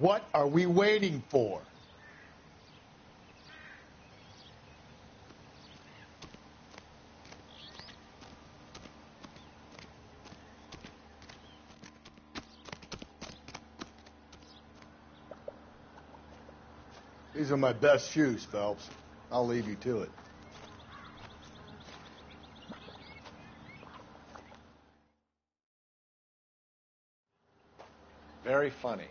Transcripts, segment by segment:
What are we waiting for? These are my best shoes, Phelps. I'll leave you to it. Very funny.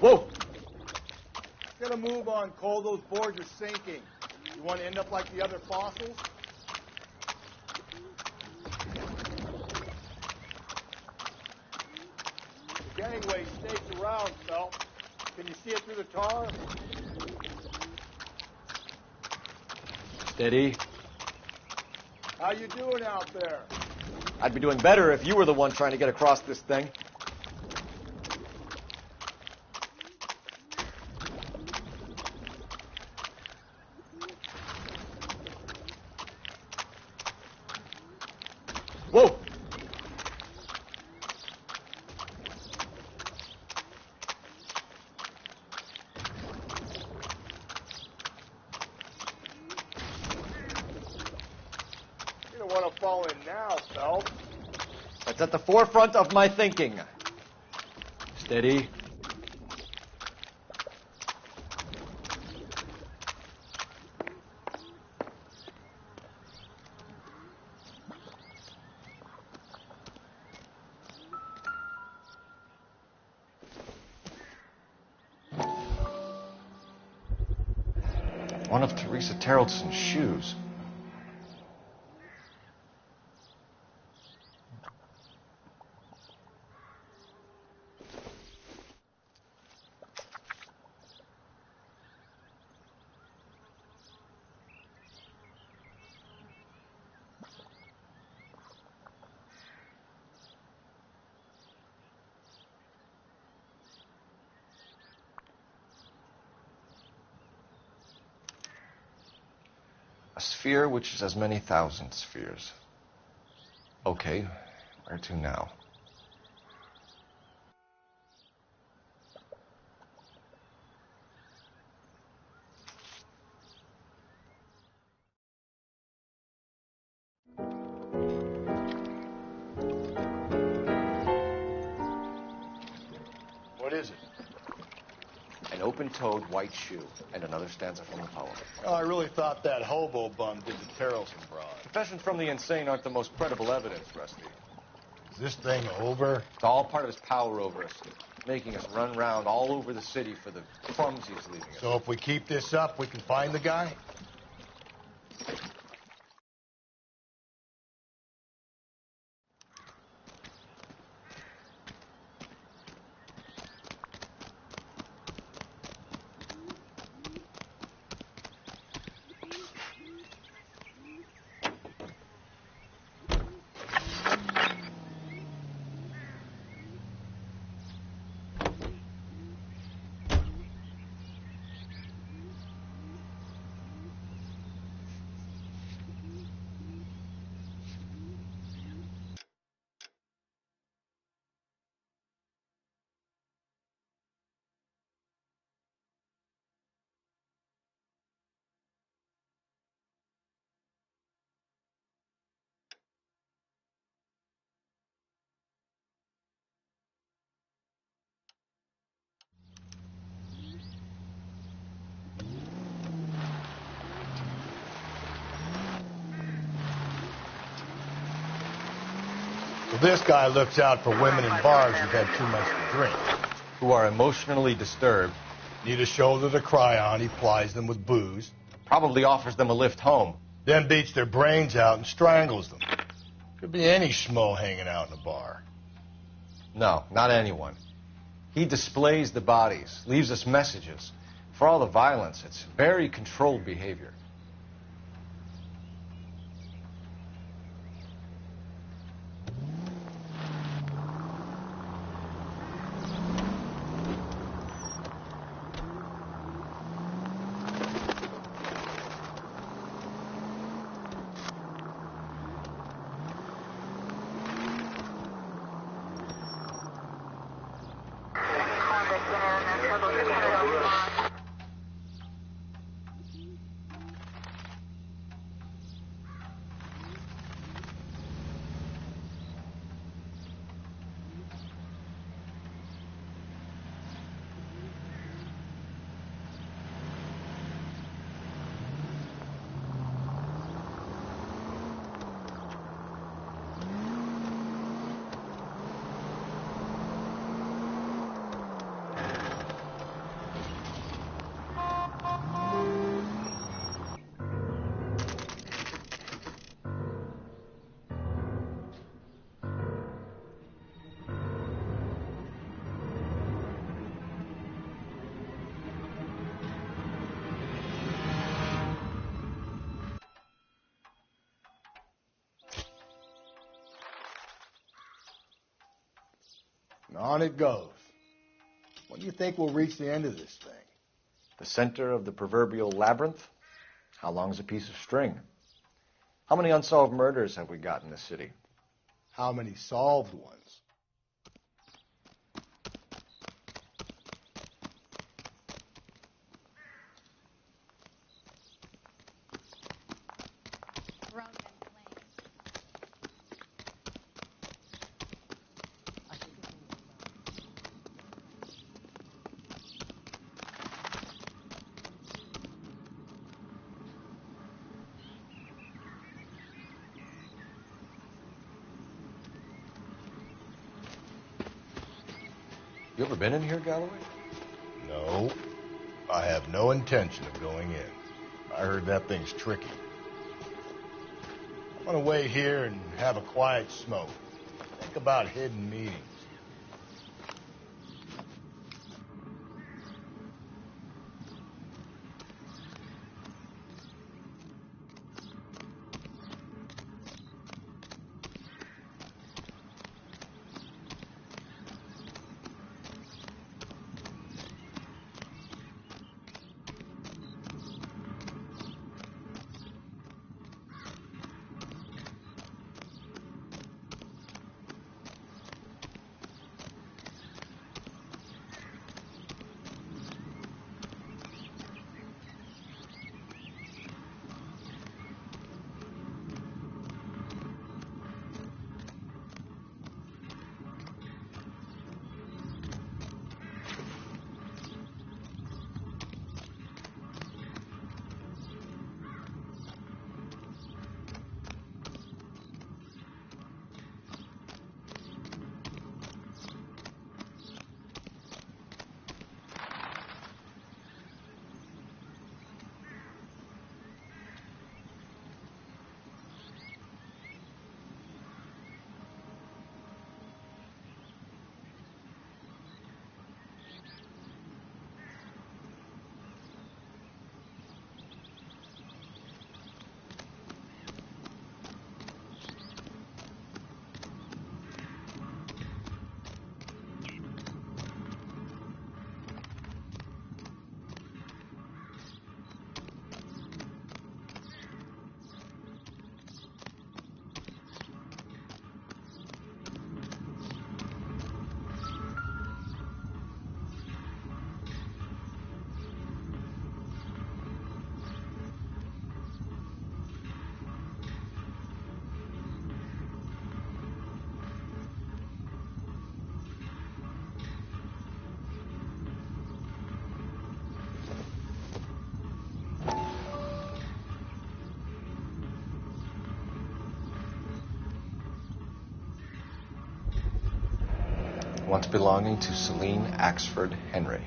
Whoa! Gotta move on, Cole. Those boards are sinking. You want to end up like the other fossils? The gangway stakes around, Phelps. Can you see it through the tar? Steady. How you doing out there? I'd be doing better if you were the one trying to get across this thing. Whoa! You don't want to fall in now, Phelps. That's at the forefront of my thinking. Steady. One of Teresa Terrelson's shoes. A sphere which is as many thousand spheres. Okay, where to now? What is it? An open-toed white shoe, and another stanza from the poem. Oh, I really thought that hobo bum did the Terrelson broad. Confessions from the insane aren't the most credible evidence, Rusty. Is this thing over? It's all part of his power over us, making us run around all over the city for the crumbs he's leaving us. So if we keep this up, we can find the guy? So this guy looks out for women in bars who've had too much to drink. Who are emotionally disturbed. Need a shoulder to cry on, he plies them with booze. Probably offers them a lift home. Then beats their brains out and strangles them. Could be any schmo hanging out in a bar. No, not anyone. He displays the bodies, leaves us messages. For all the violence, it's very controlled behavior. And on it goes. When do you think we'll reach the end of this thing? The center of the proverbial labyrinth? How long's a piece of string? How many unsolved murders have we got in this city? How many solved ones? You ever been in here, Galloway? No. I have no intention of going in. I heard that thing's tricky. I'm gonna wait here and have a quiet smoke. Think about hidden meetings. Once belonging to Celine Axford Henry.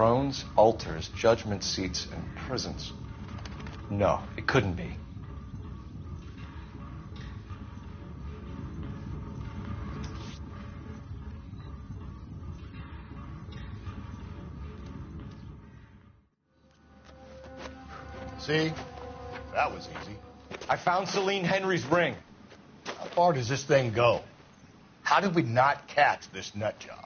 thrones, altars, judgment seats, and prisons. No, it couldn't be. See? That was easy. I found Celine Henry's ring. How far does this thing go? How did we not catch this nut job?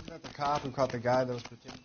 Isn't that the cop who caught the guy that was pretending?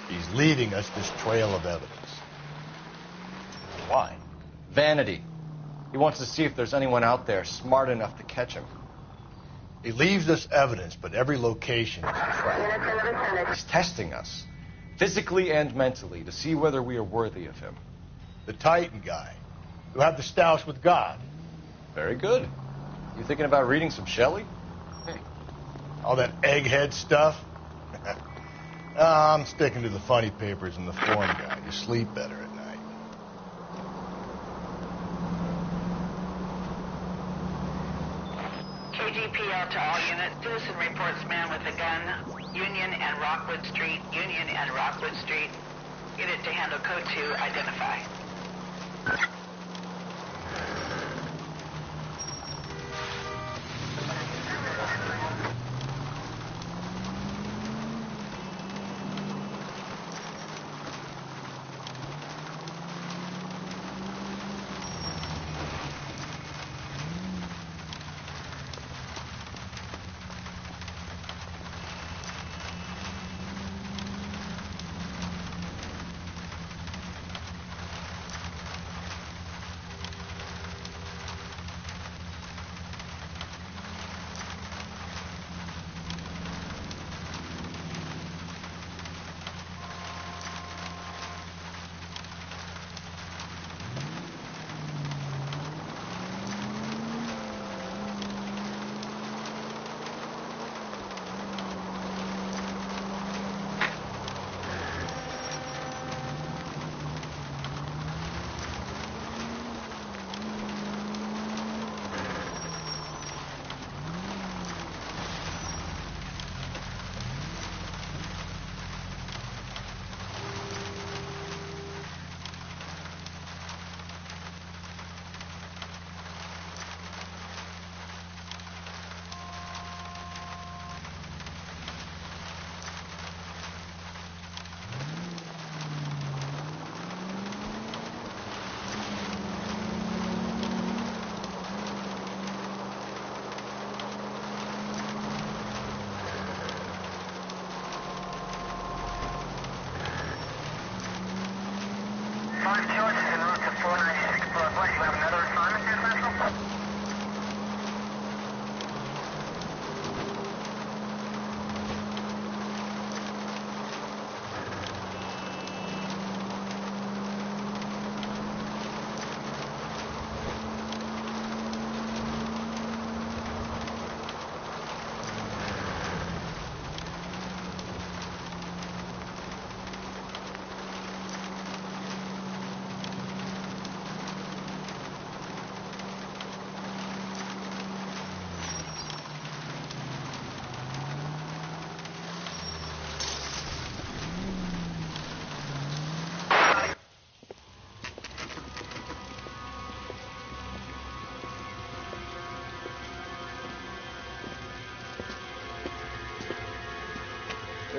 He's leaving us this trail of evidence. Why? Vanity. He wants to see if there's anyone out there smart enough to catch him. He leaves us evidence, but every location is a trap. He's testing us, physically and mentally, to see whether we are worthy of him. The Titan guy, who had the stoush with God. Very good. You thinking about reading some Shelley? Hey, all that egghead stuff? I'm sticking to the funny papers and the foreign guy. You sleep better at night. KGPL to all units. Citizen reports man with a gun. Union and Rockwood Street. Union and Rockwood Street. Unit to handle code 2. Identify.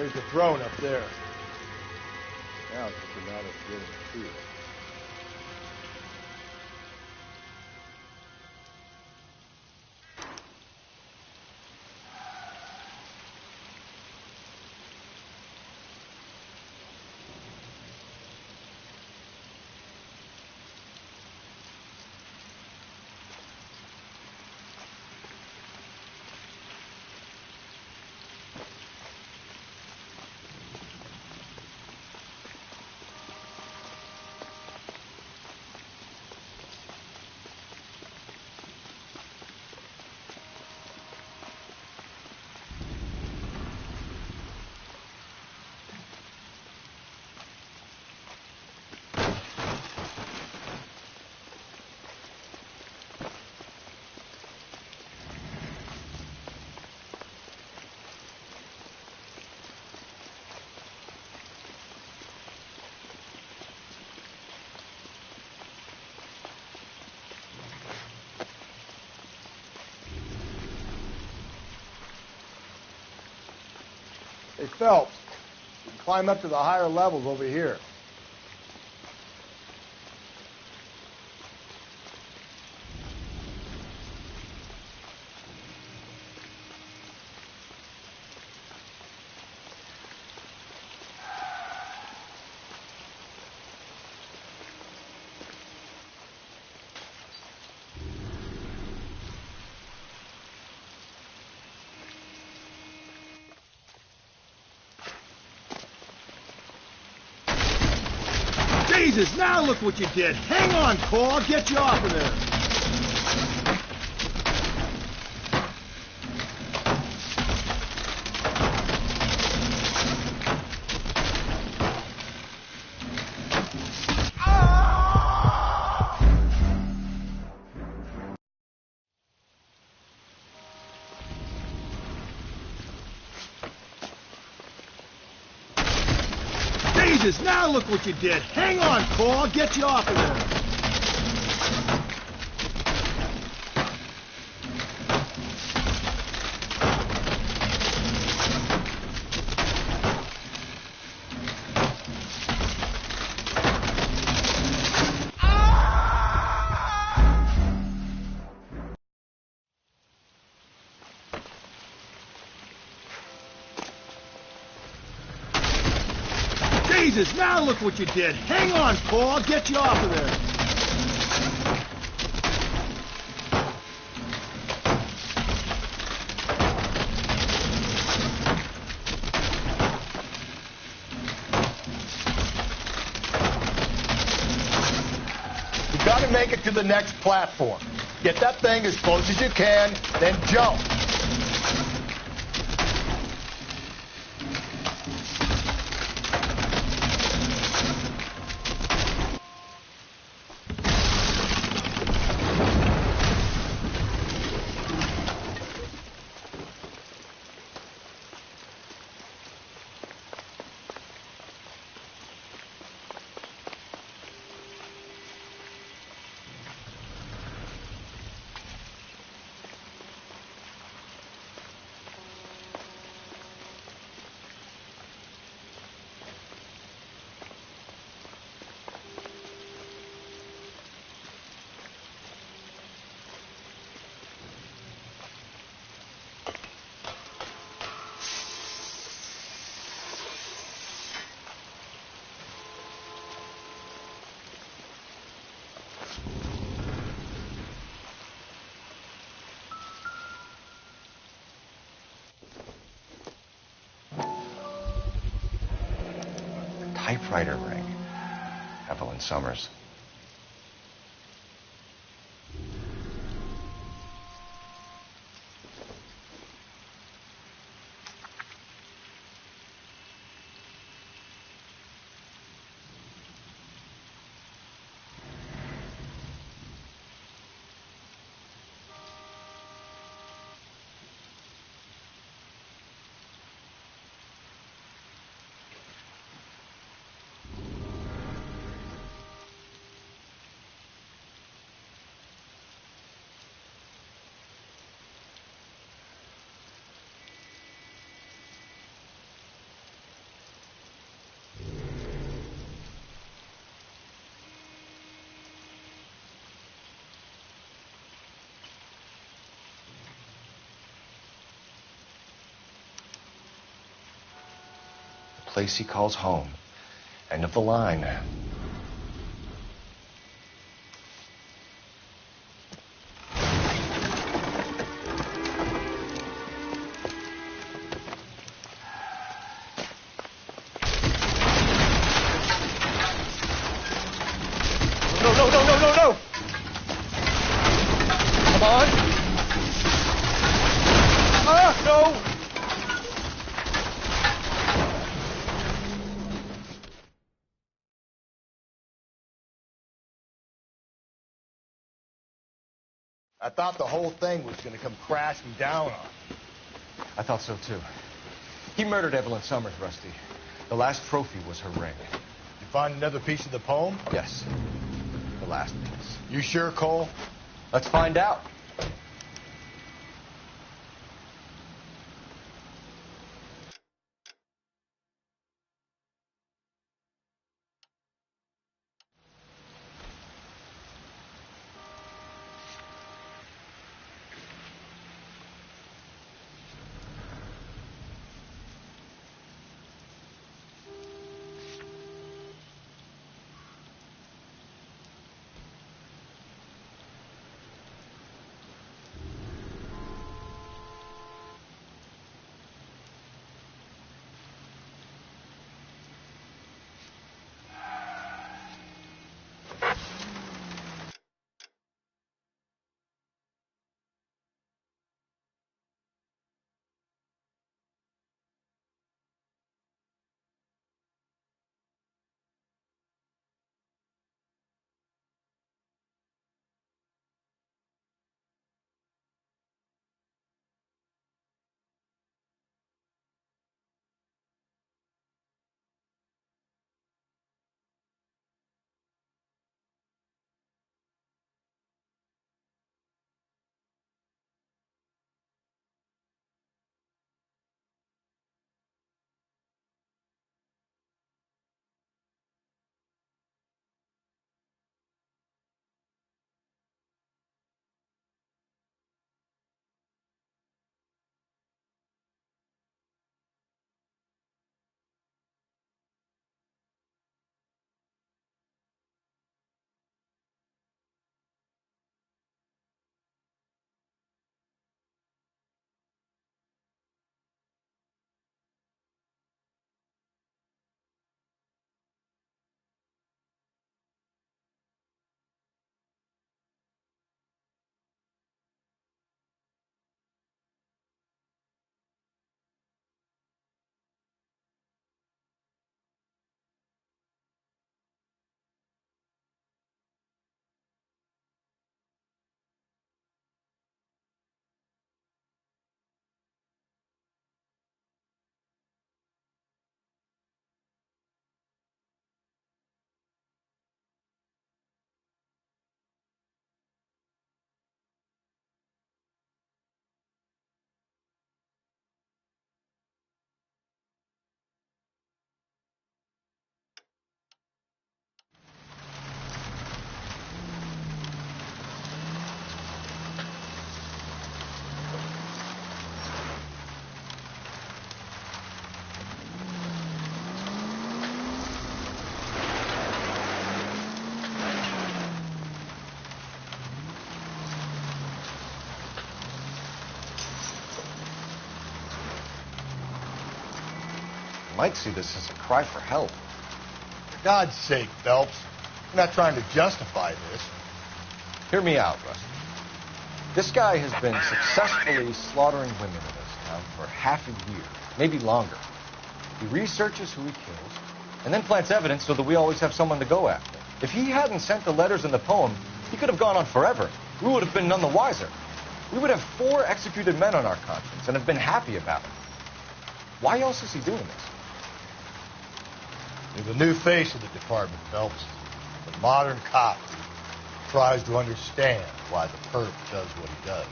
There's the throne up there. Now it's just a matter of getting to it. Hey, Phelps, you can climb up to the higher levels over here. Jesus, now look what you did. Hang on, Cole. I'll get you off of there. Jesus, now look what you did. Hang on, Cole. I'll get you off of there. Jesus, now look what you did. Hang on, Cole. I'll get you off of there. You gotta make it to the next platform. Get that thing as close as you can, then jump. Typewriter ring. Evelyn Summers. place he calls home. End of the line. No! Come on! No! I thought the whole thing was going to come crashing down on me. I thought so, too. He murdered Evelyn Summers, Rusty. The last trophy was her ring. You find another piece of the poem? Yes. The last piece. You sure, Cole? Let's find out. Might see this as a cry for help. For God's sake, Phelps. I'm not trying to justify this. Hear me out, Rusty. This guy has been successfully slaughtering women in this town for half a year, maybe longer. He researches who he kills, and then plants evidence so that we always have someone to go after. If he hadn't sent the letters in the poem, he could have gone on forever. We would have been none the wiser. We would have 4 executed men on our conscience and have been happy about it. Why else is he doing this? You're the new face of the department, Phelps. The modern cop who tries to understand why the perp does what he does.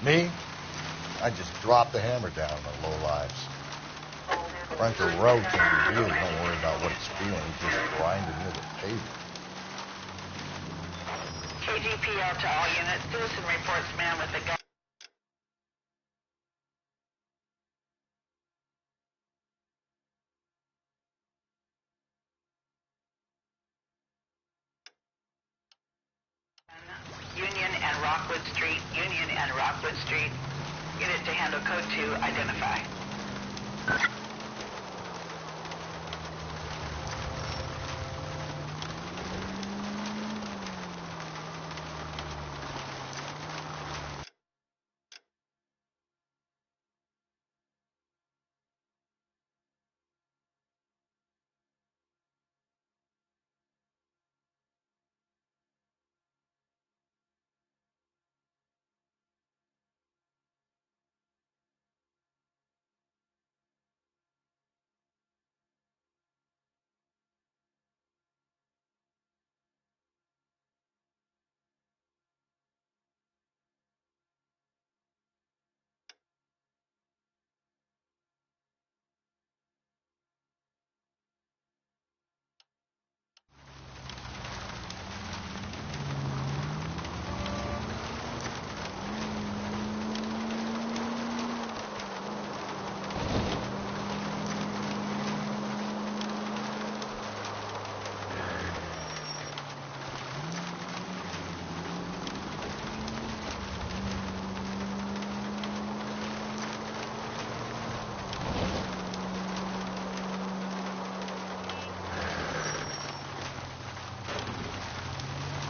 Me? I just drop the hammer down on the low lives. Frontal road can really don't worry about what it's feeling. He's just grinding into the pavement. KGPL to all units. Citizen reports man with a gun. Rockwood Street, Union and Rockwood Street. Unit to handle code 2, identify.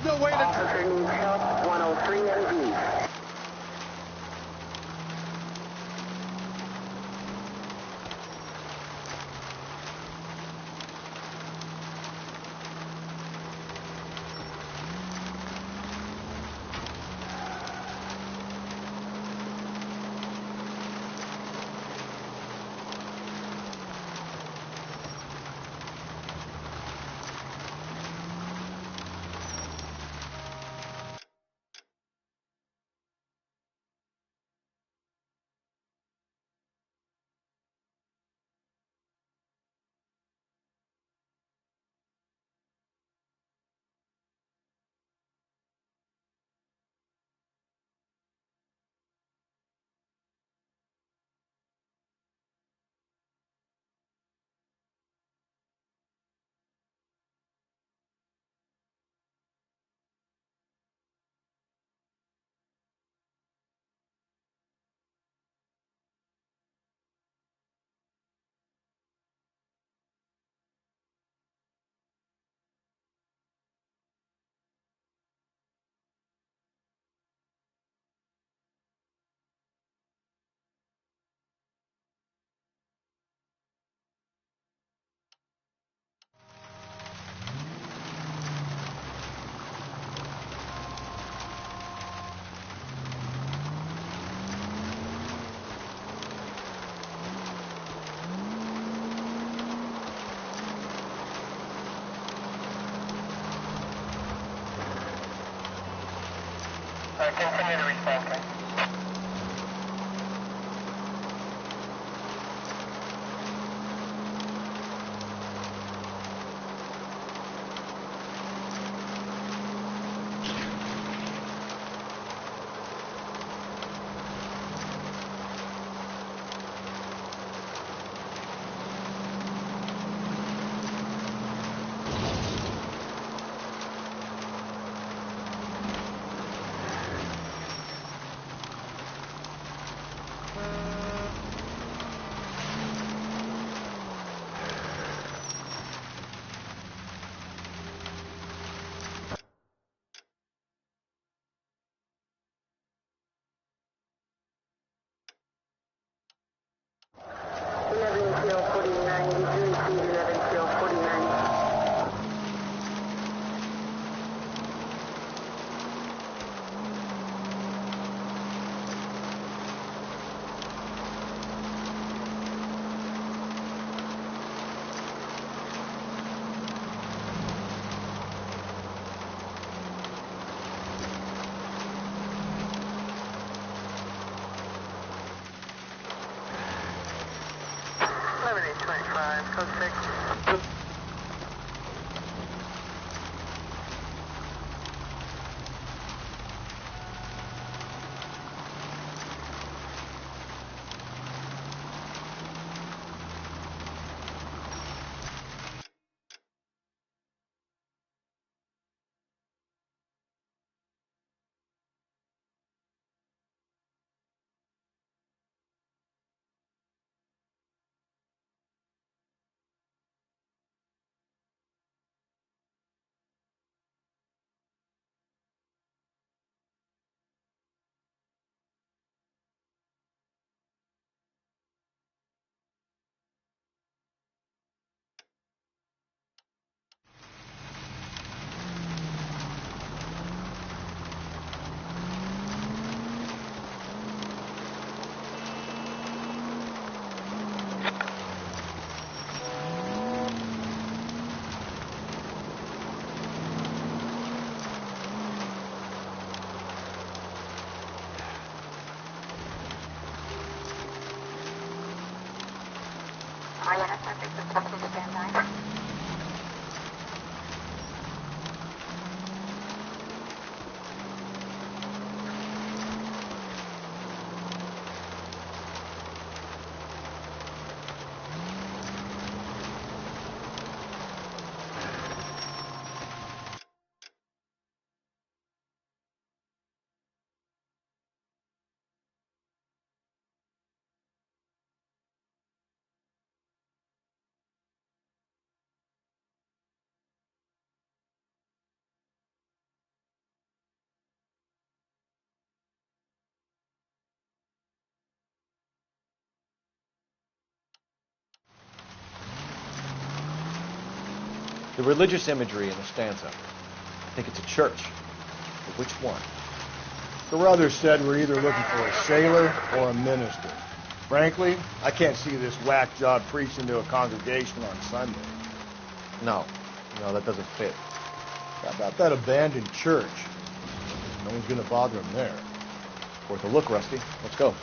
No way to... Officer needs help, 103 MD. Continue to respond, okay? Code 6. All units are requested to stand by. The religious imagery in the stanza. I think it's a church. But which one? Carruthers said we're either looking for a sailor or a minister. Frankly, I can't see this whack job preaching to a congregation on Sunday. No, that doesn't fit. How about that abandoned church? No one's going to bother him there. Worth a look, Rusty. Let's go.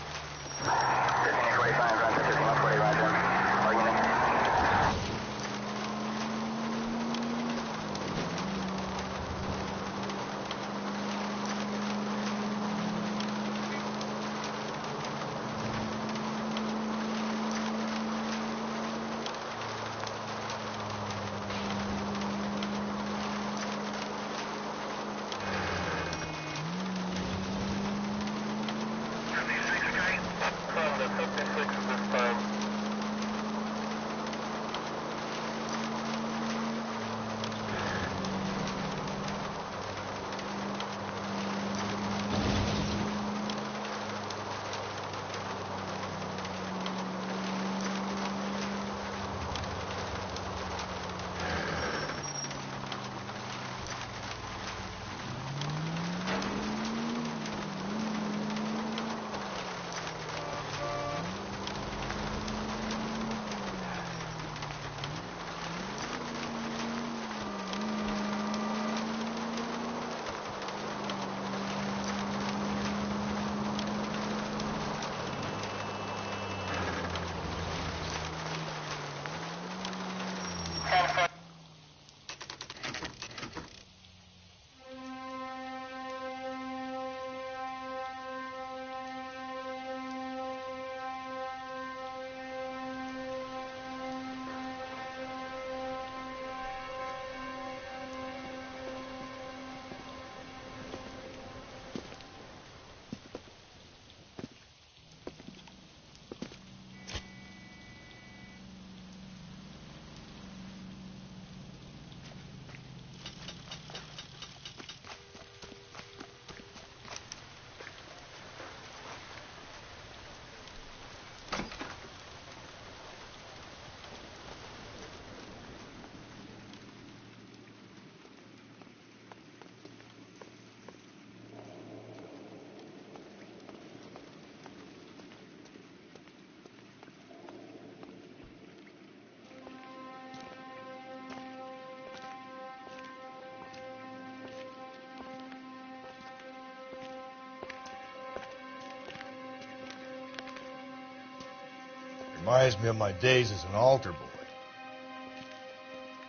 Reminds me of my days as an altar boy.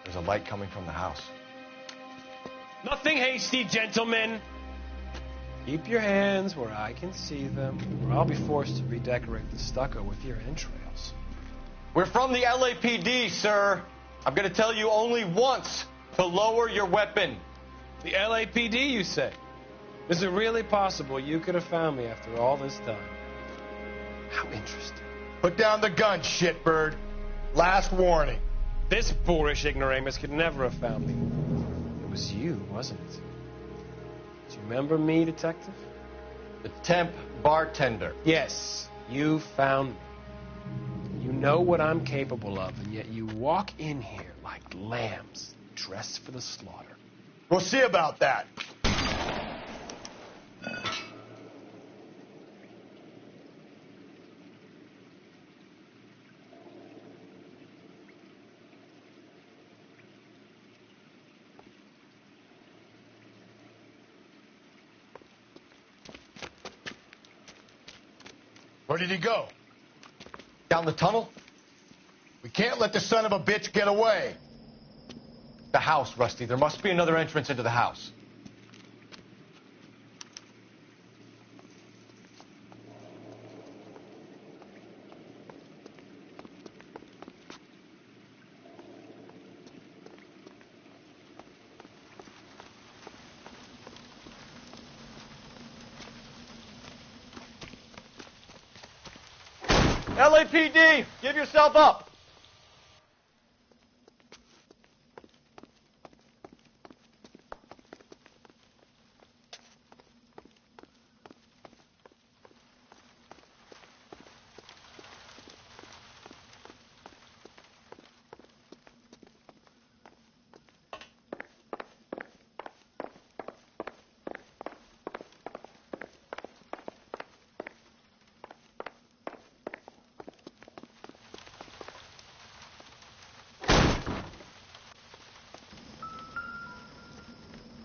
There's a light coming from the house. Nothing hasty, gentlemen. Keep your hands where I can see them, or I'll be forced to redecorate the stucco with your entrails. We're from the LAPD, sir. I'm going to tell you only once to lower your weapon. The LAPD, you say? Is it really possible you could have found me after all this time? How interesting. Put down the gun, shitbird. Last warning. This boorish ignoramus could never have found me. It was you, wasn't it? Do you remember me, detective? The temp bartender. Yes, you found me. You know what I'm capable of, and yet you walk in here like lambs dressed for the slaughter. We'll see about that. Where did he go? Down the tunnel? We can't let the son of a bitch get away. The house, Rusty. There must be another entrance into the house. LAPD, give yourself up.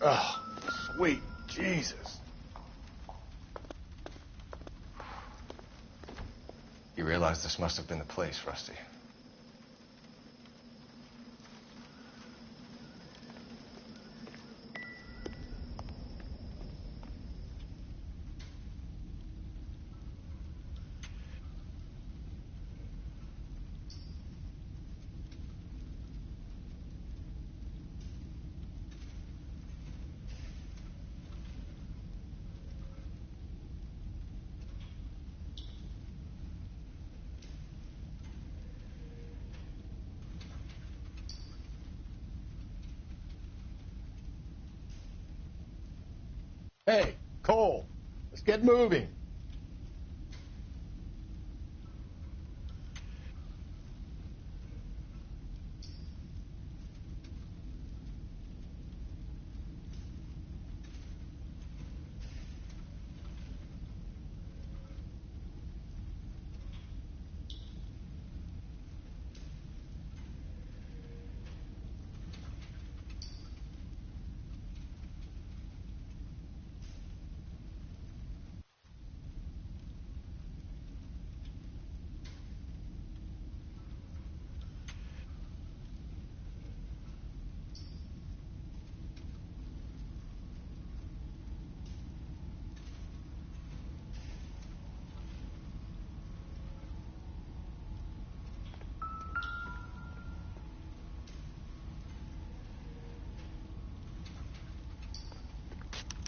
Oh, sweet Jesus. You realize this must have been the place, Rusty. Hey, Cole, let's get moving.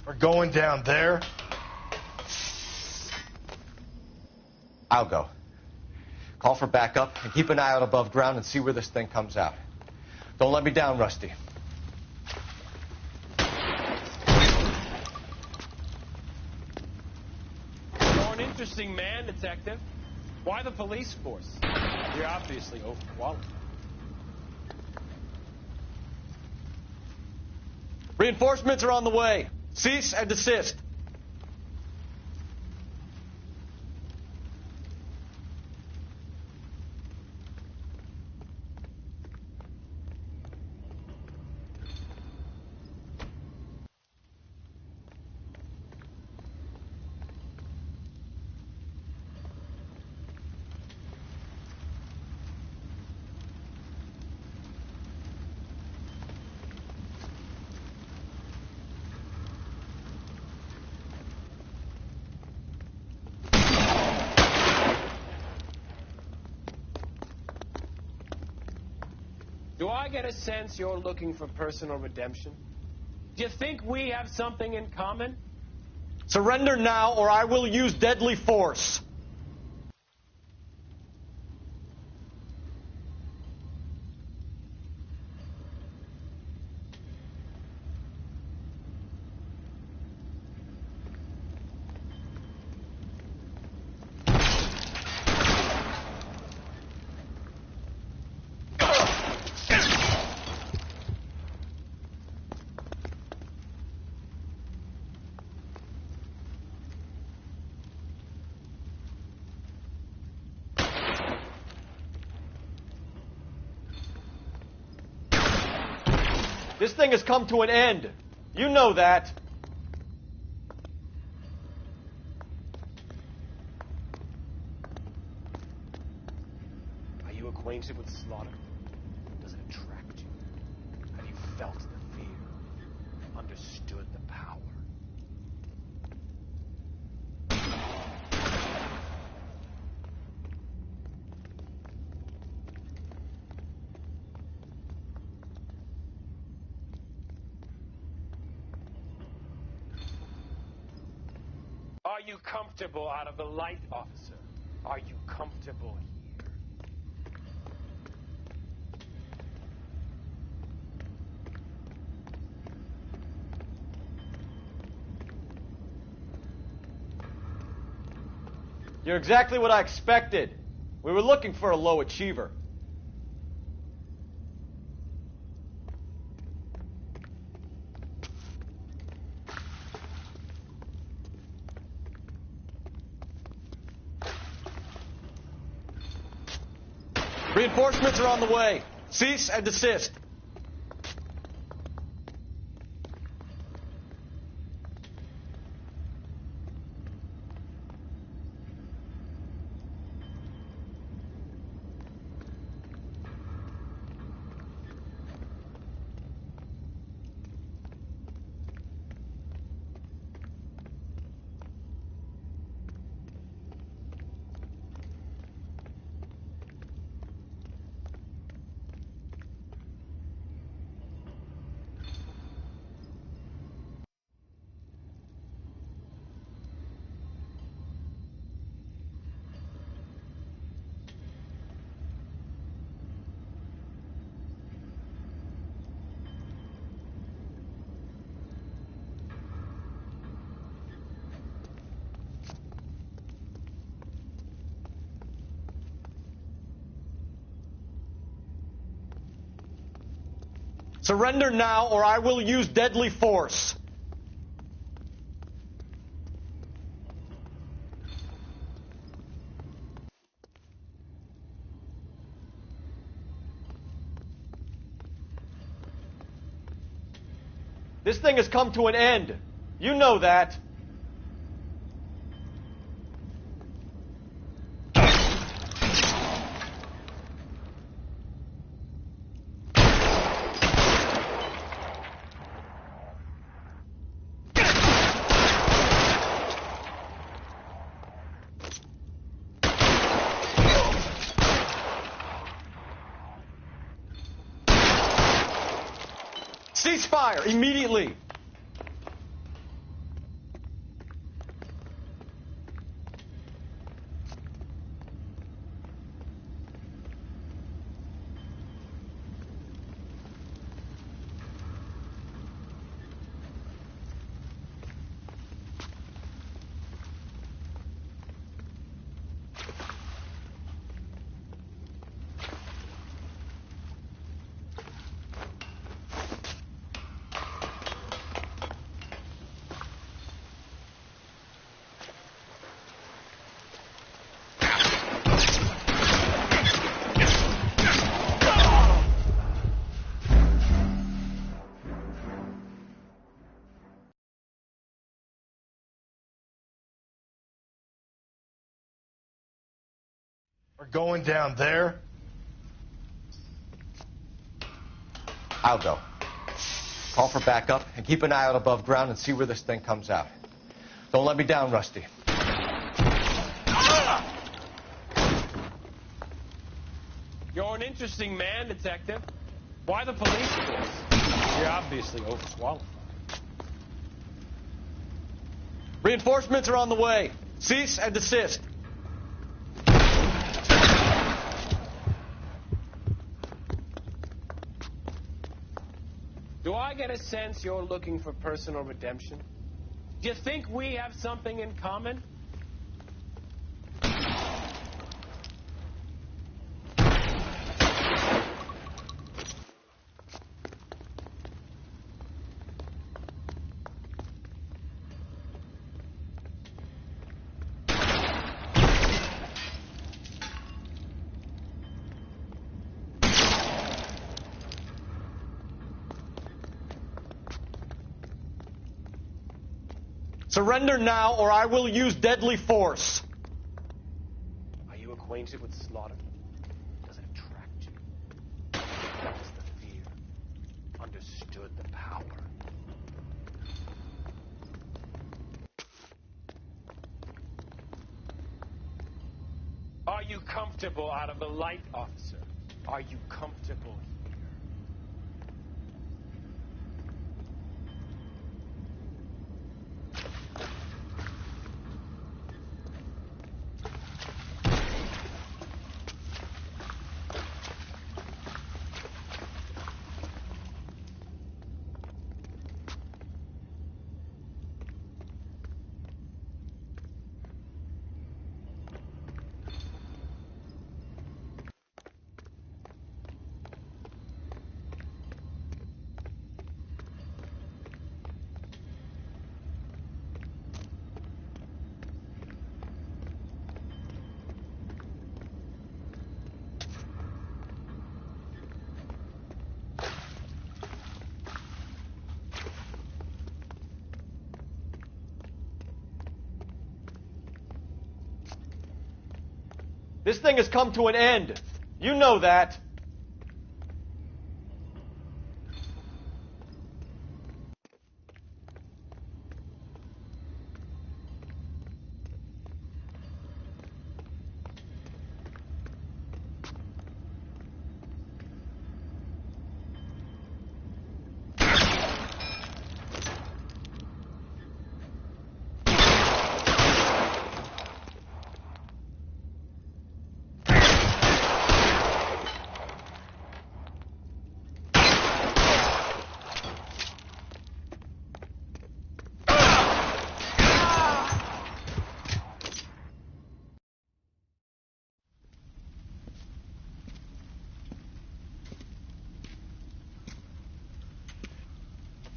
We're going down there. I'll go. Call for backup and keep an eye out above ground and see where this thing comes out. Don't let me down, Rusty. You're an interesting man, Detective. Why the police force? You're obviously overqualified. Reinforcements are on the way. Cease and desist. Do I get a sense you're looking for personal redemption? Do you think we have something in common? Surrender now, or I will use deadly force. This thing has come to an end. You know that. Are you acquainted acquainted with slaughter? Does it attract you? Have you felt the fear? Understood the power? Are you comfortable out of the light, officer? Are you comfortable here? You're exactly what I expected. We were looking for a low achiever. Reinforcements are on the way. Cease and desist. Surrender now, or I will use deadly force. This thing has come to an end. You know that. Ceasefire immediately. We're going down there. I'll go. Call for backup and keep an eye out above ground and see where this thing comes out. Don't let me down, Rusty. You're an interesting man, Detective. Why the police force? You're obviously overqualified. Reinforcements are on the way. Cease and desist. Do I get a sense you're looking for personal redemption? Do you think we have something in common? Surrender now, or I will use deadly force. Are you acquainted with slaughter? Does it attract you comfortable out of the light, officer? Are you comfortable here? This thing has come to an end. You know that.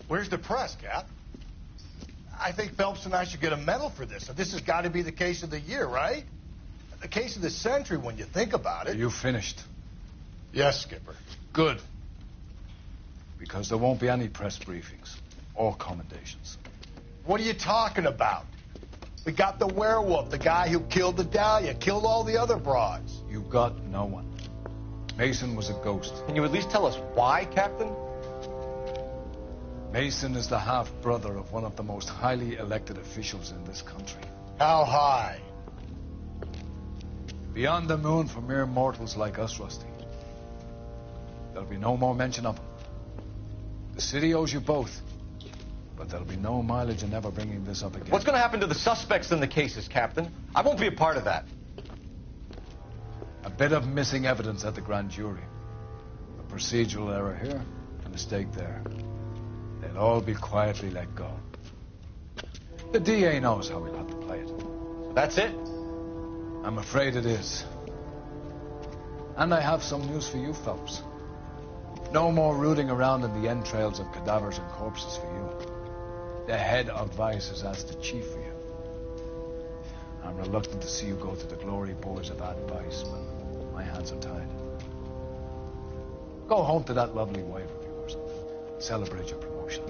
Where's the press, Cap? I think Phelps and I should get a medal for this. This has got to be the case of the year, right? The case of the century when you think about it. Are you finished? Yes, Skipper. Good. Because there won't be any press briefings or commendations. What are you talking about? We got the werewolf, the guy who killed the Dahlia, killed all the other broads. You got no one. Mason was a ghost. Can you at least tell us why, Captain? Mason is the half-brother of one of the most highly elected officials in this country. How high? Beyond the moon for mere mortals like us, Rusty. There'll be no more mention of him. The city owes you both. But there'll be no mileage in ever bringing this up again. What's going to happen to the suspects in the cases, Captain? I won't be a part of that. A bit of missing evidence at the grand jury. A procedural error here, a mistake there. They'll all be quietly let go. The DA knows how we'll have to play it. That's it? I'm afraid it is. And I have some news for you, Phelps. No more rooting around in the entrails of cadavers and corpses for you. The head of Vice has asked the chief for you. I'm reluctant to see you go to the glory boards of that Vice, but my hands are tied. Go home to that lovely wife of yours. Celebrate your promotion.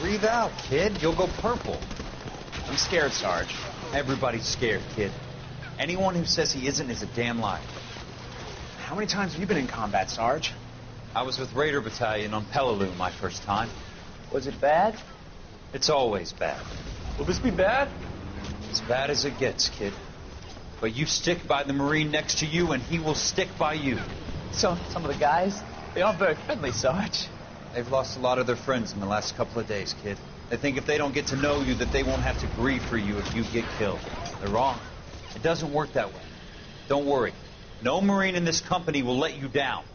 Breathe out, kid. You'll go purple. I'm scared, Sarge. Everybody's scared, kid. Anyone who says he isn't is a damn liar. How many times have you been in combat, Sarge? I was with Raider Battalion on Peleliu my first time. Was it bad? It's always bad. Will this be bad? As bad as it gets, kid. But you stick by the Marine next to you, and he will stick by you. So, some of the guys, they aren't very friendly, Sarge. They've lost a lot of their friends in the last couple of days, kid. They think if they don't get to know you, that they won't have to grieve for you if you get killed. They're wrong. It doesn't work that way. Don't worry. No Marine in this company will let you down.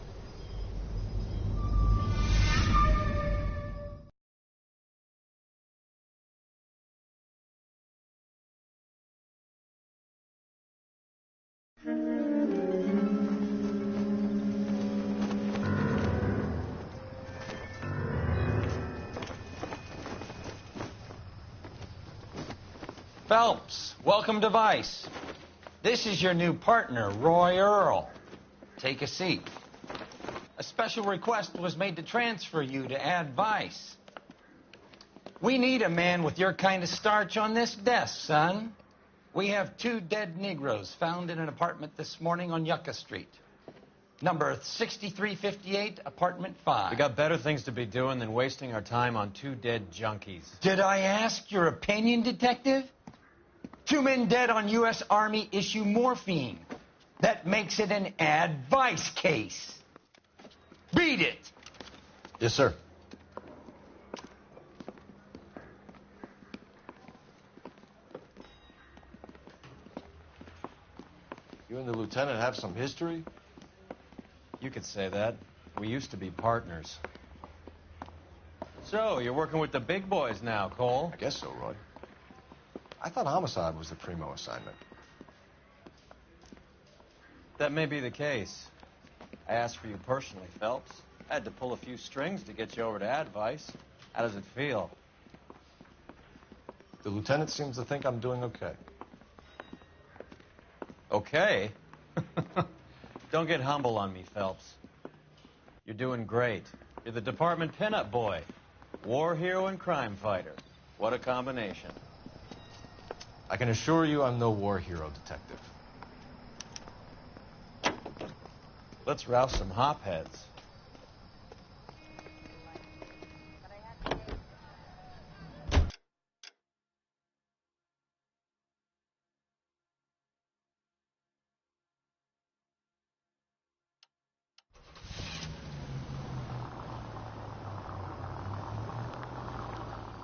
Phelps, welcome to Vice. This is your new partner, Roy Earl. Take a seat. A special request was made to transfer you to add Vice. We need a man with your kind of starch on this desk, son. We have 2 dead Negroes found in an apartment this morning on Yucca Street. Number 6358, apartment 5. We got better things to be doing than wasting our time on 2 dead junkies. Did I ask your opinion, detective? 2 men dead on U.S. Army issue morphine. That makes it an advice case. Read it. Yes, sir. You and the lieutenant have some history? You could say that. We used to be partners. So, you're working with the big boys now, Cole? I guess so, Roy. I thought homicide was the primo assignment. That may be the case. I asked for you personally, Phelps. I had to pull a few strings to get you over to Advice. How does it feel? The lieutenant seems to think I'm doing okay. Okay? Don't get humble on me, Phelps. You're doing great. You're the department pinup boy. War hero and crime fighter. What a combination. I can assure you I'm no war hero, detective. Let's rouse some hopheads.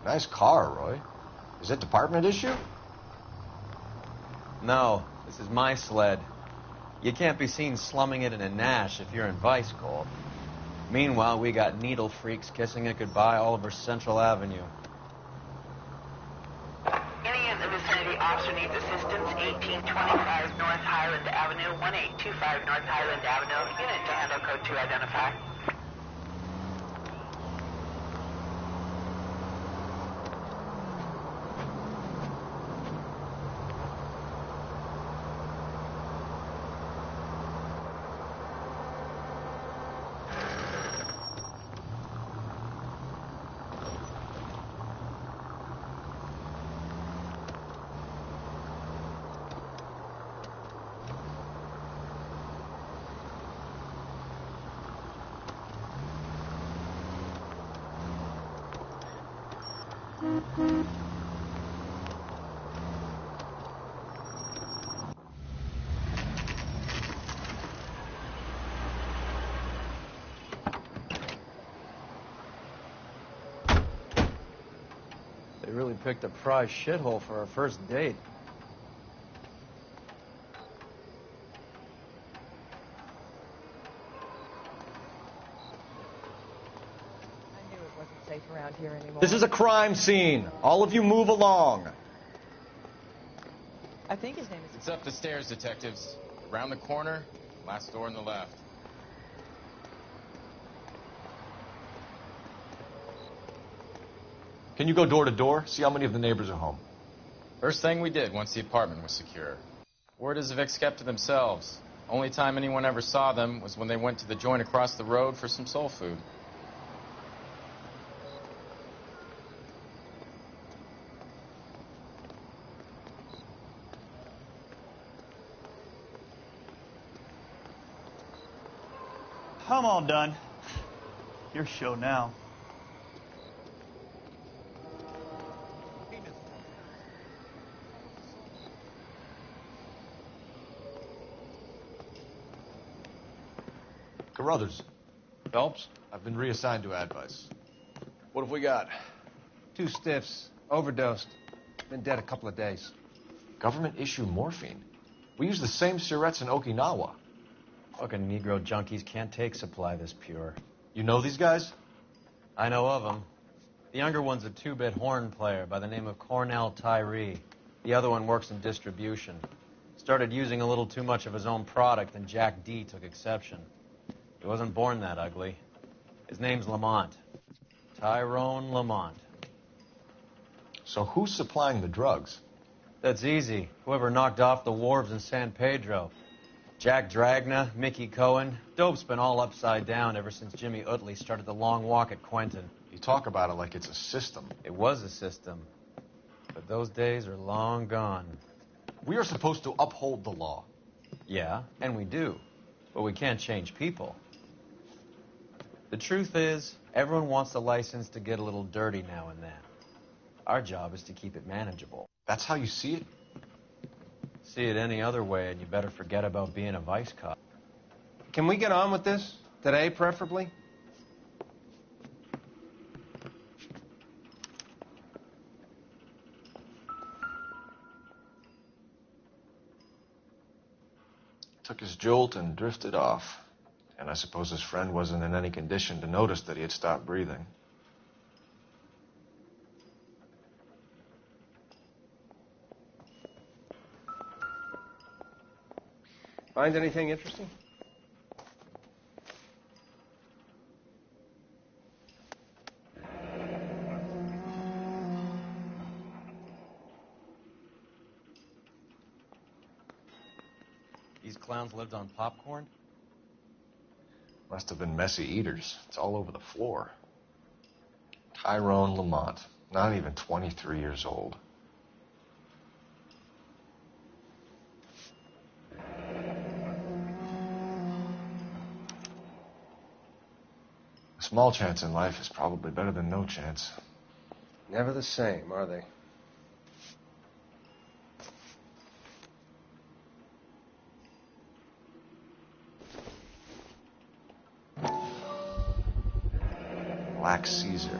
Nice car, Roy. Is it department issue? No, this is my sled. You can't be seen slumming it in a Nash if you're in Vice, Cole. Meanwhile, we got needle freaks kissing it goodbye all over Central Avenue. Any in the vicinity officer needs assistance, 1825 North Highland Avenue, 1825 North Highland Avenue. Unit to handle code 2 identify. They really picked a prize shithole for our first date. I knew it wasn't safe around here anymore. This is a crime scene. All of you move along. I think his name is... It's up the stairs, detectives. Around the corner, last door on the left. Can you go door to door? See how many of the neighbors are home. First thing we did once the apartment was secure. Word is Vic's kept to themselves. Only time anyone ever saw them was when they went to the joint across the road for some soul food. I'm all done. Your show now. Carruthers, Phelps, I've been reassigned to Advice. what have we got? 2 stiffs, overdosed, been dead a couple of days. Government issue morphine. We use the same syrettes in Okinawa. Fucking Negro junkies can't take supply this pure. You know these guys? I know of them. The younger one's a 2-bit horn player by the name of Cornell Tyree. The other one works in distribution. Started using a little too much of his own product, and Jack D took exception. He wasn't born that ugly. His name's Lamont. Tyrone Lamont. So who's supplying the drugs? That's easy. Whoever knocked off the wharves in San Pedro. Jack Dragna, Mickey Cohen. Dope's been all upside down ever since Jimmy Utley started the long walk at Quentin. You talk about it like it's a system. It was a system. But those days are long gone. We are supposed to uphold the law. Yeah, and we do. But we can't change people. The truth is, everyone wants the license to get a little dirty now and then. Our job is to keep it manageable. That's how you see it? See it any other way, and you better forget about being a vice cop. Can we get on with this? Today, preferably? Took his jolt and drifted off. And I suppose his friend wasn't in any condition to notice that he had stopped breathing. Find anything interesting? These clowns lived on popcorn? Must have been messy eaters. It's all over the floor. Tyrone Lamont, not even 23 years old. A small chance in life is probably better than no chance. Never the same, are they? Black Caesar,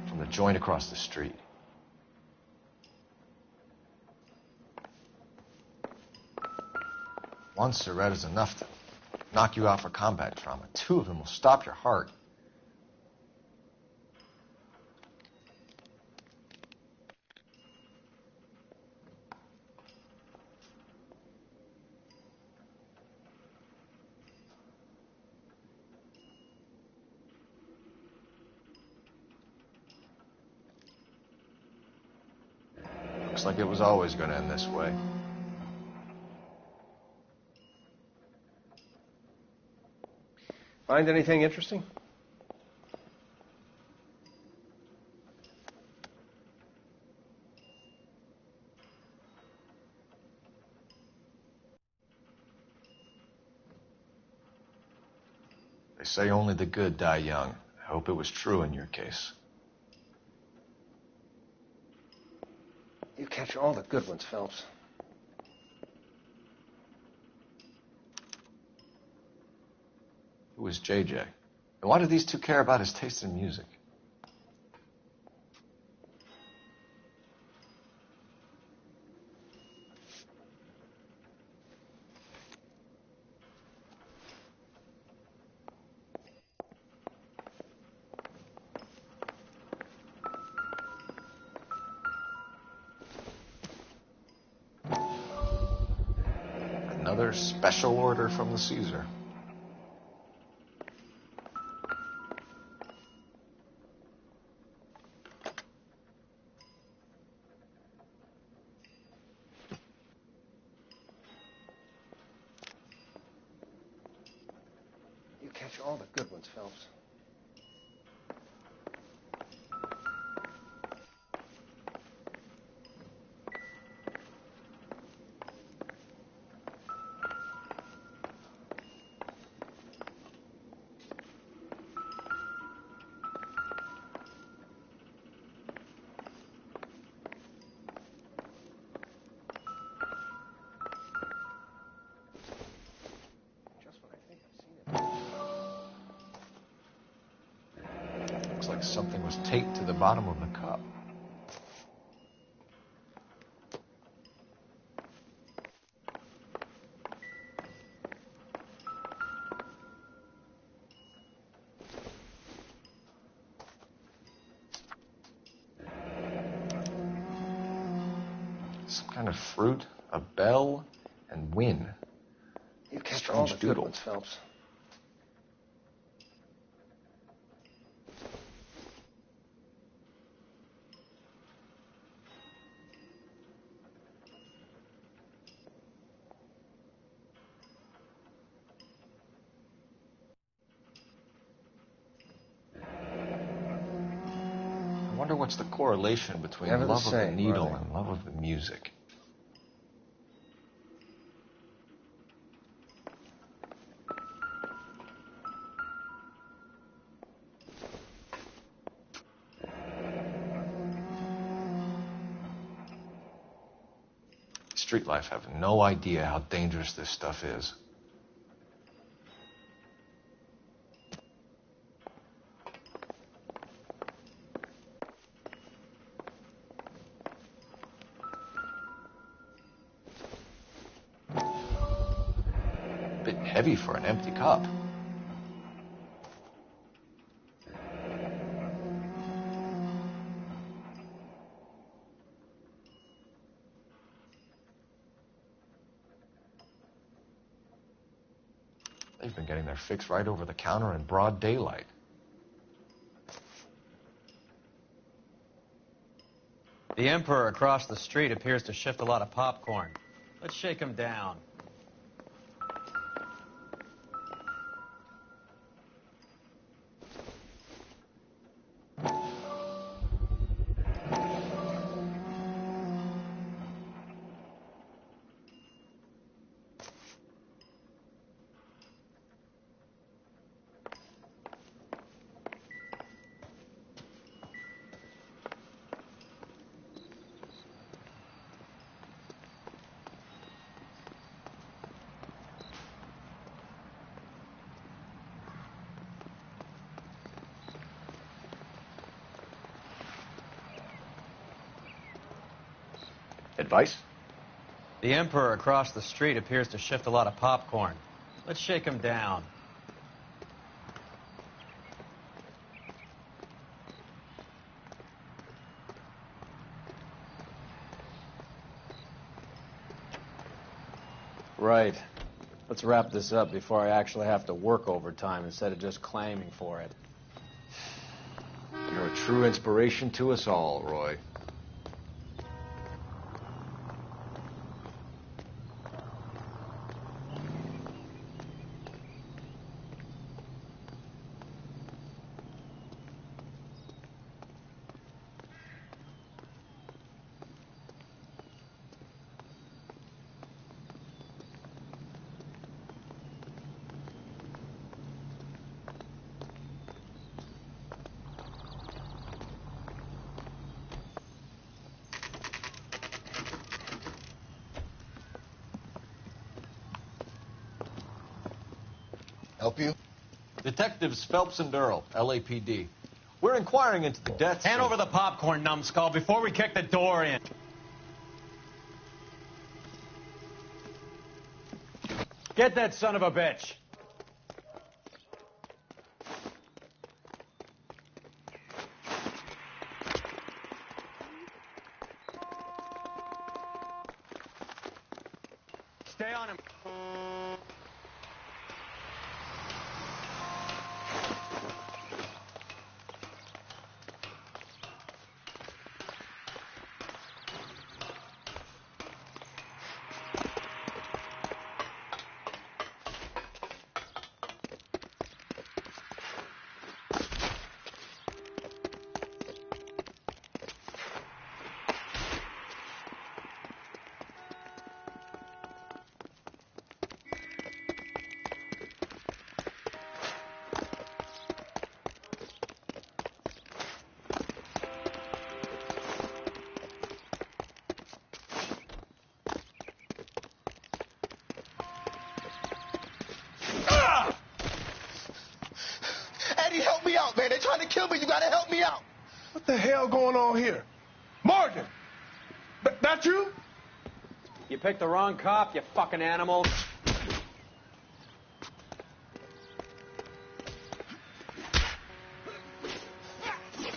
from the joint across the street. One cigarette is enough to knock you out for combat trauma. Two of them will stop your heart. Looks like it was always going to end this way. Find anything interesting? They say only the good die young. I hope it was true in your case. You catch all the good ones, Phelps. Who is JJ? And why do these two care about his taste in music? Another special order from the Caesar. You catch all the good ones, Phelps. Looks like something was taped to the bottom of the cup. Some kind of fruit, a bell, and win. You catch Strange all the good doodle. ones, Phelps. what's the correlation between Never the love of the same, needle are they? and love of the music? Street life have no idea how dangerous this stuff is. Bit heavy for an empty cup. They've been getting their fix right over the counter in broad daylight. The Emperor across the street appears to shift a lot of popcorn. Let's shake him down. Advice? The Emperor across the street appears to shift a lot of popcorn. Let's shake him down. Right. Let's wrap this up before I actually have to work overtime instead of just claiming for it. You're a true inspiration to us all, Roy. Help you? Detectives Phelps and Earl, LAPD. We're inquiring into the deaths. Hand over the popcorn, numbskull, before we kick the door in. Get that son of a bitch! Stay on him. Eddie, help me out, man. They're trying to kill me. You gotta help me out. What the hell going on here? Morgan! That you? You picked the wrong cop, you fucking animal.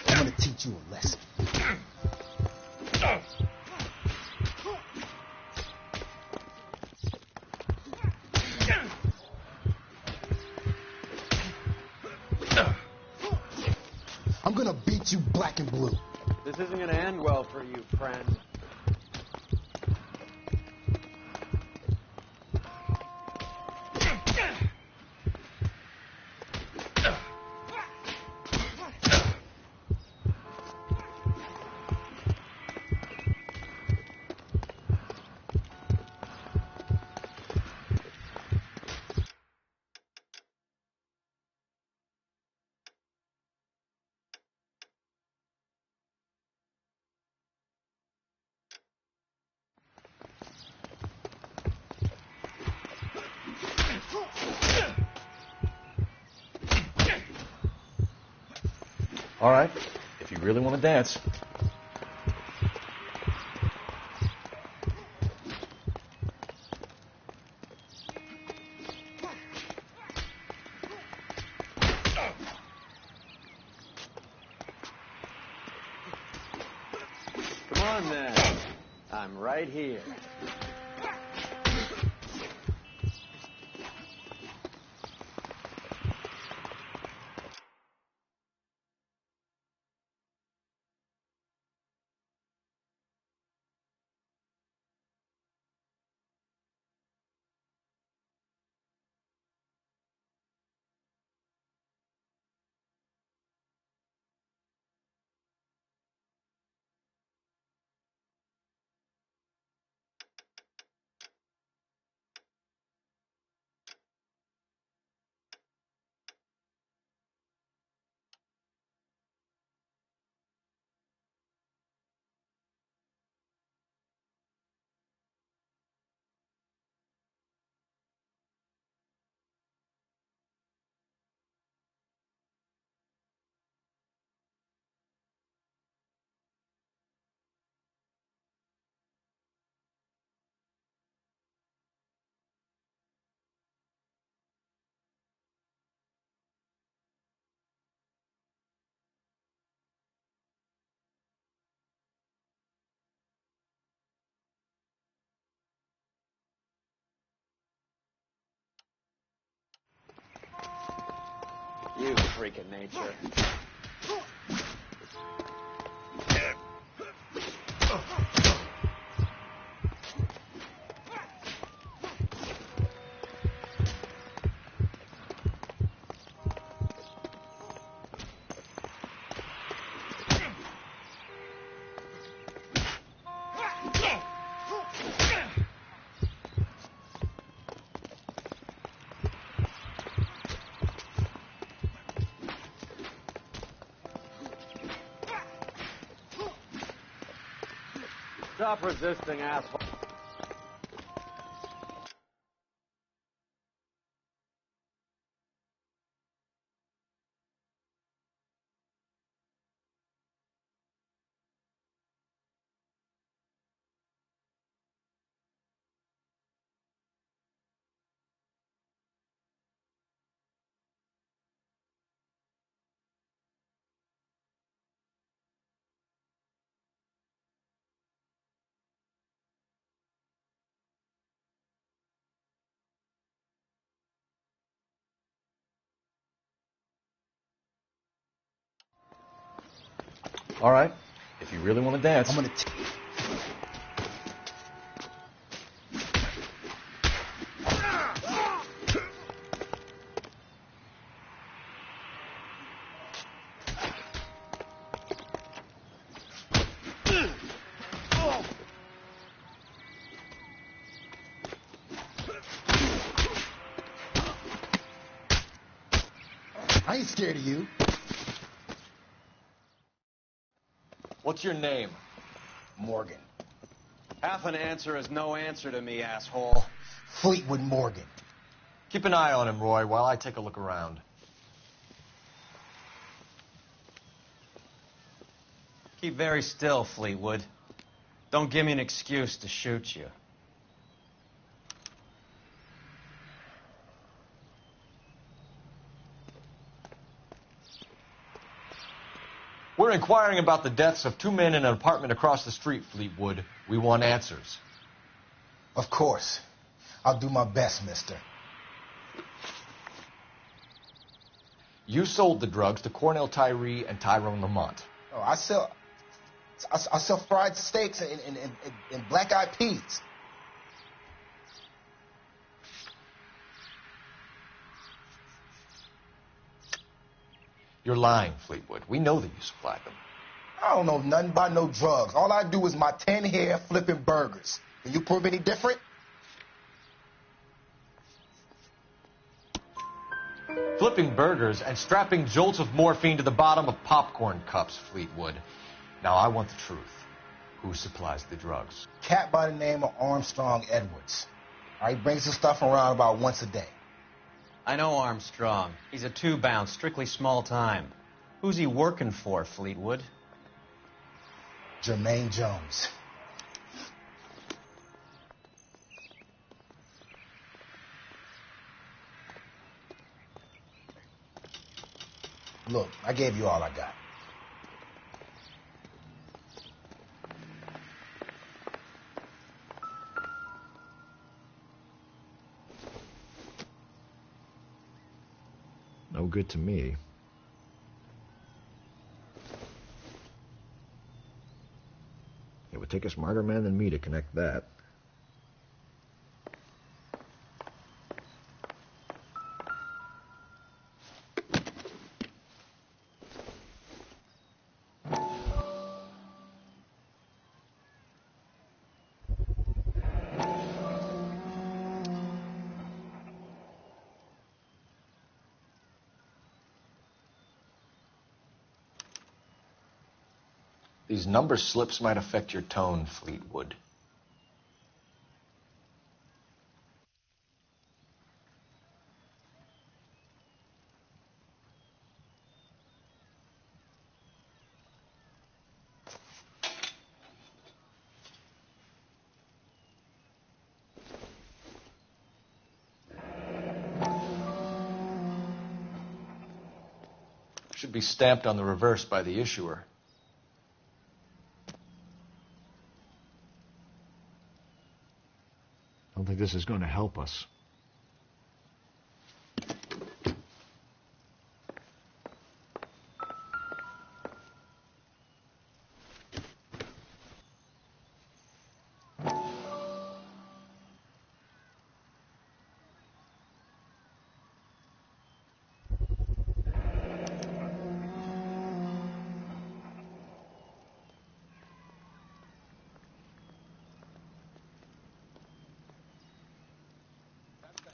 I'm gonna teach you a lesson. I'm gonna beat you black and blue. This isn't gonna end well for you, friend. All right, if you really want to dance. Come on, then. I'm right here. You freak of nature. Stop resisting, asshole. All right, if you really want to dance. I'm gonna. I ain't scared of you. What's your name? Morgan. Half an answer is no answer to me, asshole. Fleetwood Morgan. Keep an eye on him, Roy, while I take a look around. Keep very still, Fleetwood. Don't give me an excuse to shoot you. We're inquiring about the deaths of 2 men in an apartment across the street, Fleetwood. We want answers. Of course. I'll do my best, mister. You sold the drugs to Cornell Tyree and Tyrone Lamont. Oh, I sell fried steaks and black-eyed peas. You're lying, Fleetwood. We know that you supplied them. I don't know nothing about no drugs. All I do is my 10 hair flipping burgers. Can you prove any different? Flipping burgers and strapping jolts of morphine to the bottom of popcorn cups, Fleetwood. Now, I want the truth. Who supplies the drugs? Cat by the name of Armstrong Edwards. He brings his stuff around about once a day. I know Armstrong. He's a 2-bounce, strictly small time. Who's he working for, Fleetwood? Jermaine Jones. Look, I gave you all I got. No good to me. It would take a smarter man than me to connect that. These number slips might affect your tone, Fleetwood. Should be stamped on the reverse by the issuer. I don't think this is going to help us.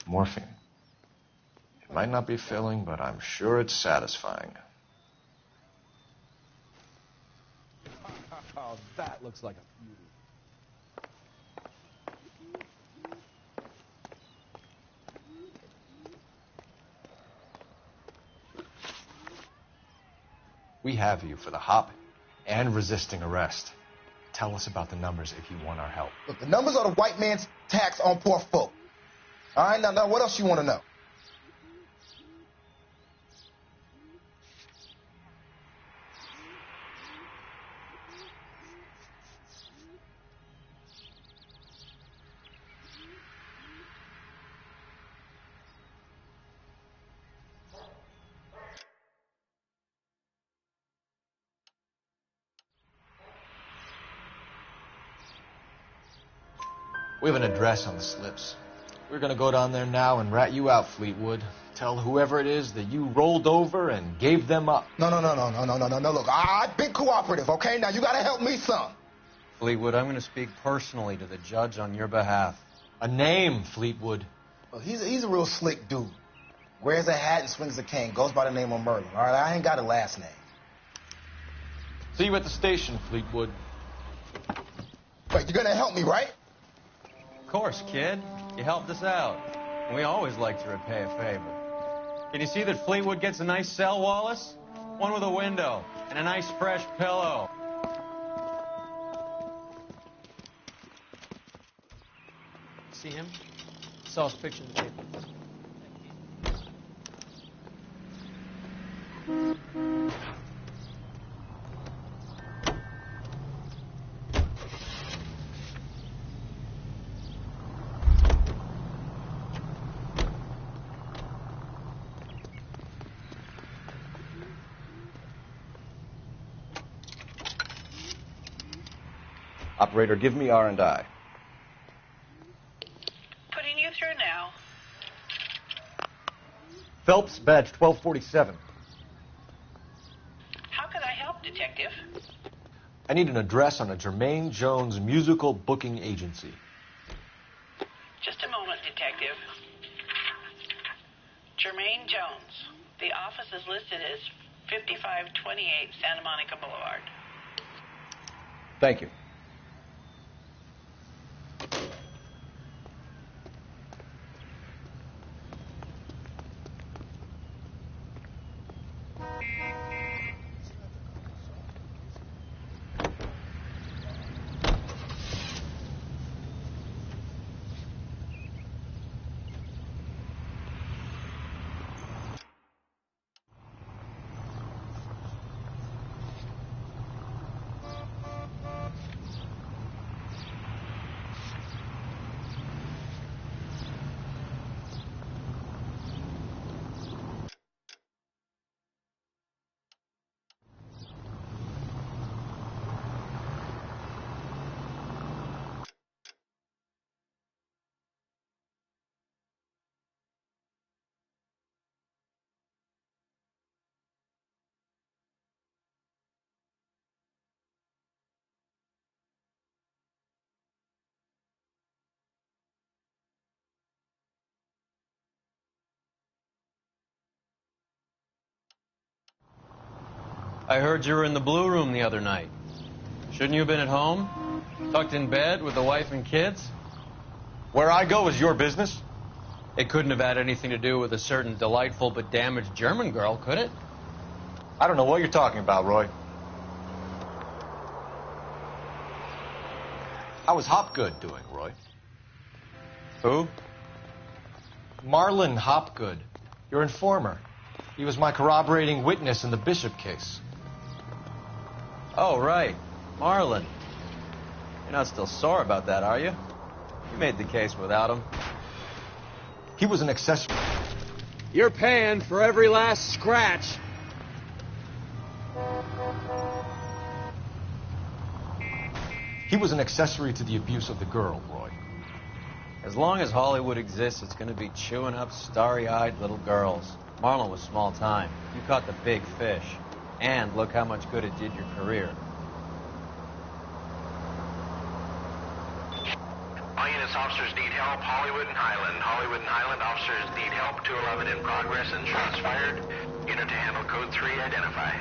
Morphine. It might not be filling, but I'm sure it's satisfying. Oh, that looks like a beauty. We have you for the hop and resisting arrest. Tell us about the numbers if you want our help. Look, the numbers are the white man's tax on poor folk. All right, now, what else you want to know? We have an address on the slips. We're going to go down there now and rat you out, Fleetwood. Tell whoever it is that you rolled over and gave them up. No. Look, I've been cooperative, okay? Now you got to help me some. Fleetwood, I'm going to speak personally to the judge on your behalf. A name, Fleetwood. Well, he's a real slick dude. Wears a hat and swings a cane. Goes by the name of Merlin. All right, I ain't got a last name. See you at the station, Fleetwood. Wait, you're going to help me, right? Of course, kid. You helped us out. We always like to repay a favor. Can you see that Fleetwood gets a nice cell, Wallace? One with a window and a nice fresh pillow. See him? Saw his picture in the paper. Operator, give me R&I. Putting you through now. Phelps, badge 1247. How can I help, Detective? I need an address on a Jermaine Jones musical booking agency. Just a moment, Detective. Jermaine Jones. The office is listed as 5528 Santa Monica Boulevard. Thank you. I heard you were in the blue room the other night. Shouldn't you have been at home? Tucked in bed with the wife and kids? Where I go is your business? It couldn't have had anything to do with a certain delightful but damaged German girl, could it? I don't know what you're talking about, Roy. How was Hopgood doing, Roy? Who? Marlon Hopgood, your informer. He was my corroborating witness in the Bishop case. Oh, right. Marlon. You're not still sore about that, are you? You made the case without him. He was an accessory. You're paying for every last scratch. He was an accessory to the abuse of the girl, Roy. As long as Hollywood exists, it's going to be chewing up starry-eyed little girls. Marlon was small time. You caught the big fish. And look how much good it did your career. All units, officers need help. Hollywood and Highland. Hollywood and Highland officers need help. 211 in progress and shots fired. Unit to handle code 3, identify.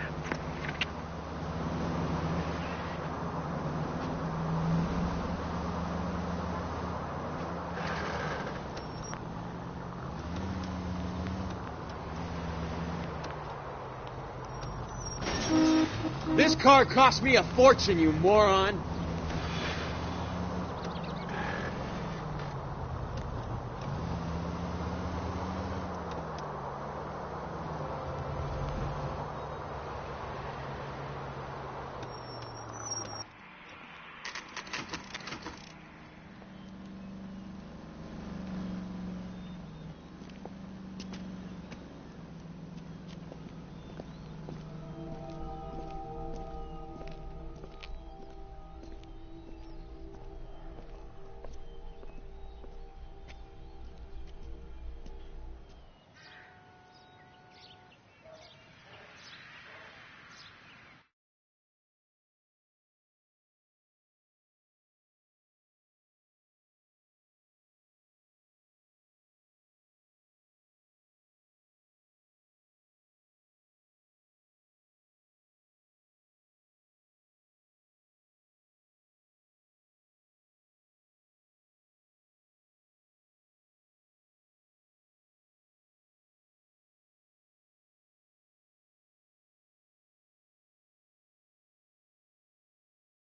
This car cost me a fortune, you moron.